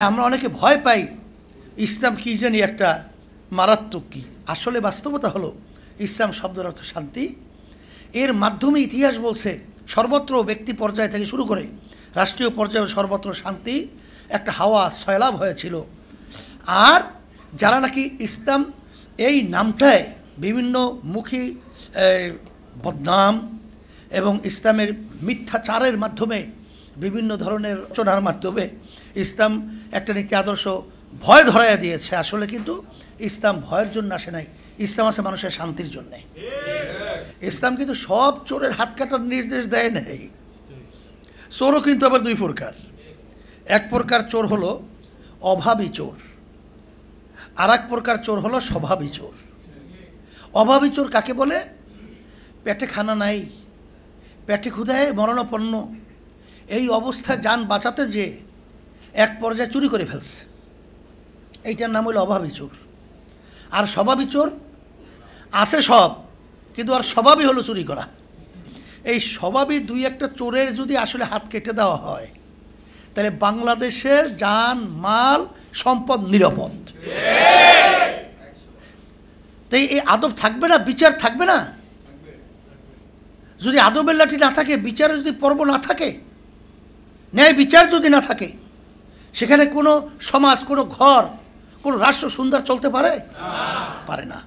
আমরা অনেকে ভয় পাই ইসলাম কি জানি একটা মারাত্মক কি। আসলে বাস্তবতা হলো ইসলাম শব্দের অর্থ শান্তি। এর মাধ্যমে ইতিহাস বলছে সর্বত্র ব্যক্তি পর্যায় থেকে শুরু করে রাষ্ট্রীয় পর্যায়ে সর্বত্র শান্তি একটা হাওয়া সয়লাভ হয়েছিল। আর যারা নাকি ইসলাম এই নামটায় বিভিন্ন মুখী বদনাম এবং ইসলামের মিথ্যাচারের মাধ্যমে বিভিন্ন ধরনের রচনার মাধ্যমে ইসলাম একটা নীতি আদর্শ ভয় ধরাইয়া দিয়েছে। আসলে কিন্তু ইসলাম ভয়ের জন্য আসে নাই, ইসলাম আছে মানুষের শান্তির জন্যে। ইসলাম কিন্তু সব চোরের হাত কাটার নির্দেশ দেয় নাই। চোরও কিন্তু আবার দুই প্রকার। এক প্রকার চোর হলো অভাবী চোর, আর এক প্রকার চোর হলো স্বভাবী চোর। অভাবী চোর কাকে বলে? পেটে খানা নাই, পেটে ক্ষুধায় মরণাপন্ন, এই অবস্থায় যান বাঁচাতে যে এক পর্যায়ে চুরি করে ফেলছে, এইটার নাম হলো অভাবী চোর। আর স্বভাবী চোর আছে সব, কিন্তু আর স্বভাবই হলো চুরি করা। এই স্বভাবী দুই একটা চোরের যদি আসলে হাত কেটে দেওয়া হয় তাহলে বাংলাদেশের জান মাল সম্পদ নিরাপদ। তাই এই আদব থাকবে না, বিচার থাকবে না। যদি আদবের লাঠি না থাকে, বিচারের যদি পর্ব না থাকে, ন্যায় বিচার যদি না থাকে, সেখানে কোনো সমাজ, কোনো ঘর, কোনো রাষ্ট্র সুন্দর চলতে পারে না।